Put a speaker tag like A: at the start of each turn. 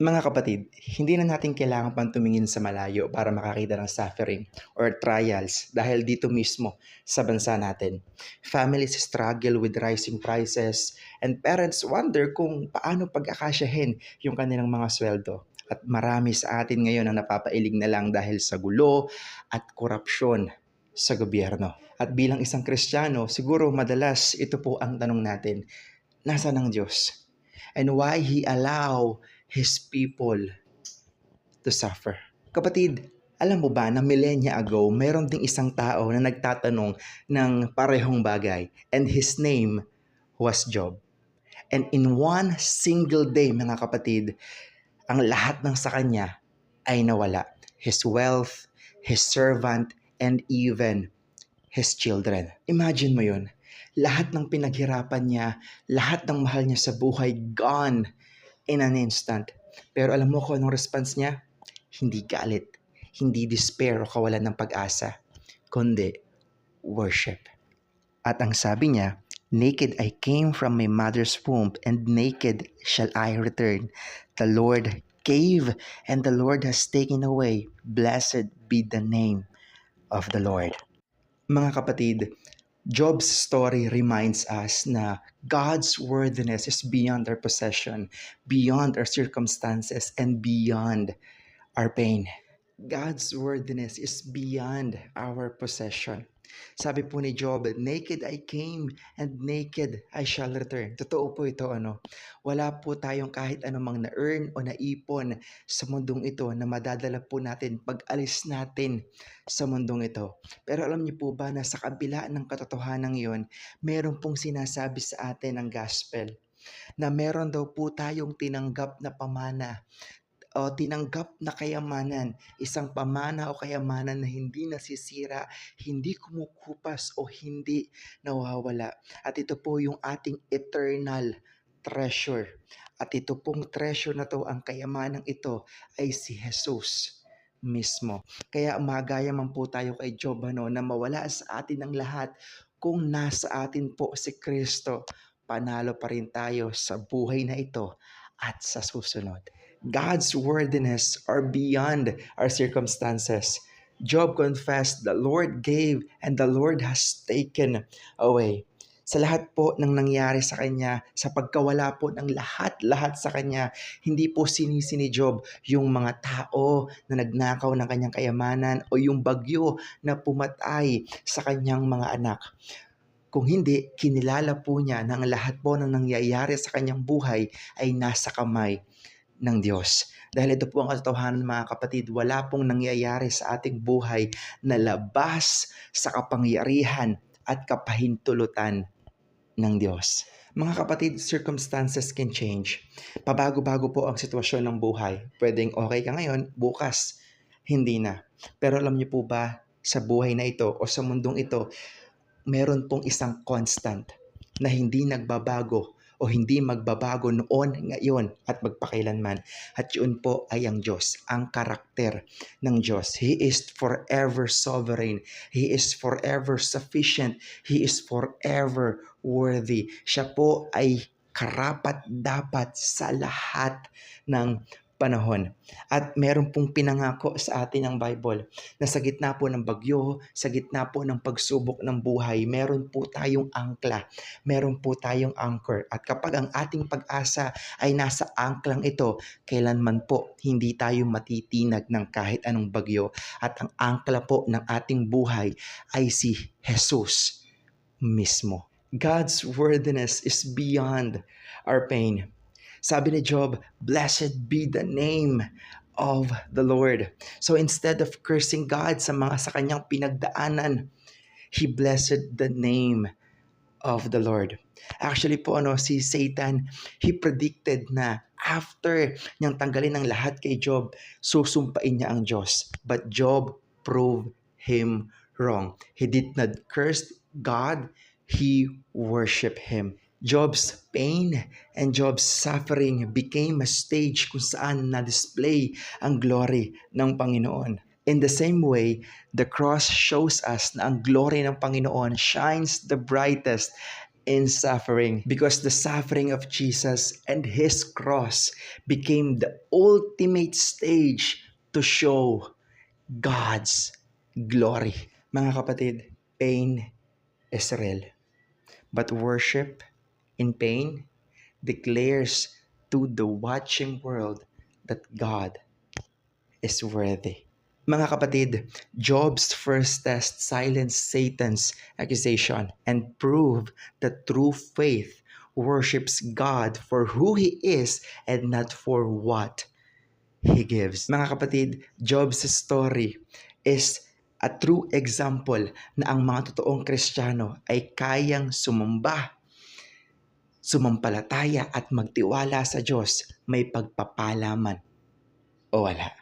A: Mga kapatid, hindi na natin kailangan pang tumingin sa malayo para makakita ng suffering or trials dahil dito mismo sa bansa natin. Families struggle with rising prices and parents wonder kung paano pag-akasyahin yung kanilang mga sweldo. At marami sa atin ngayon ang napapailing na lang dahil sa gulo at korupsyon sa gobyerno. At bilang isang Kristiyano, siguro madalas ito po ang tanong natin, nasaan ang Diyos? And why He allow His people to suffer. Kapatid, alam mo ba na millennia ago, mayroon ding isang tao na nagtatanong ng parehong bagay and his name was Job. And in one single day, mga kapatid, ang lahat ng sa kanya ay nawala. His wealth, his servant, and even his children. Imagine mo yun. Lahat ng pinaghirapan niya, lahat ng mahal niya sa buhay, gone in an instant. Pero alam mo kung anong response niya? Hindi galit, hindi despair o kawalan ng pag-asa, kundi worship. At ang sabi niya, naked I came from my mother's womb and naked shall I return. The Lord gave and the Lord has taken away. Blessed be the name of the Lord. Mga kapatid, Job's story reminds us na God's worthiness is beyond our possession, beyond our circumstances, and beyond our pain. God's worthiness is beyond our possession. Sabi po ni Job, naked I came and naked I shall return. Totoo po ito, Wala po tayong kahit anumang na-earn o naipon sa mundong ito na madadala po natin pag alis natin sa mundong ito. Pero alam niyo po ba na sa kabila ng katotohanan yon, meron pong sinasabi sa atin ang gospel na meron daw po tayong tinanggap na pamana o tinanggap na kayamanan, isang pamana o kayamanan na hindi nasisira, hindi kumukupas o hindi nawawala. At ito po yung ating eternal treasure. At ito pong treasure na to, ang kayamanang ito ay si Jesus mismo. Kaya magaya man po tayo kay Job na mawala sa atin ang lahat, kung nasa atin po si Kristo, panalo pa rin tayo sa buhay na ito at sa susunod. God's worthiness are beyond our circumstances. Job confessed, the Lord gave and the Lord has taken away. Sa lahat po ng nangyari sa kanya, sa pagkawala po ng lahat sa kanya, hindi po sinisi ni Job yung mga tao na nagnakaw ng kanyang kayamanan o yung bagyo na pumatay sa kanyang mga anak. Kung hindi, kinilala po niya na ang lahat po ng nangyayari sa kanyang buhay ay nasa kamay ng Diyos. Dahil ito po ang katotohanan, mga kapatid, wala pong nangyayari sa ating buhay na labas sa kapangyarihan at kapahintulutan ng Diyos. Mga kapatid, circumstances can change. Pabago-bago po ang sitwasyon ng buhay. Pwedeng okay ka ngayon, bukas hindi na. Pero alam niyo po ba, sa buhay na ito o sa mundong ito, meron pong isang constant na hindi nagbabago o hindi magbabago noon, ngayon at magpakailanman. At yun po ay ang Diyos, ang karakter ng Diyos. He is forever sovereign. He is forever sufficient. He is forever worthy. Siya po ay karapat-dapat sa lahat ng panahon. At meron pong pinangako sa atin ang Bible na sa gitna po ng bagyo, sa gitna po ng pagsubok ng buhay, meron po tayong angkla, meron po tayong anchor. At kapag ang ating pag-asa ay nasa angklang ito, kailanman po hindi tayo matitinag ng kahit anong bagyo. At ang angkla po ng ating buhay ay si Jesus mismo. God's worthiness is beyond our pain. Sabi ni Job, blessed be the name of the Lord. So instead of cursing God sa kanyang pinagdaanan, he blessed the name of the Lord. Actually po, si Satan, he predicted na after niyang tanggalin ang lahat kay Job, susumpain niya ang Diyos. But Job proved him wrong. He did not curse God, he worshiped him. Job's pain and Job's suffering became a stage kung saan na-display ang glory ng Panginoon. In the same way, the cross shows us na ang glory ng Panginoon shines the brightest in suffering, because the suffering of Jesus and His cross became the ultimate stage to show God's glory. Mga kapatid, pain is real. But worship in pain declares to the watching world that God is worthy. Mga kapatid, Job's first test silenced Satan's accusation and proved that true faith worships God for who He is and not for what He gives. Mga kapatid, Job's story is a true example na ang mga totoong Kristiyano ay kayang sumamba, sumampalataya at magtiwala sa Diyos, may pagpapala man o wala.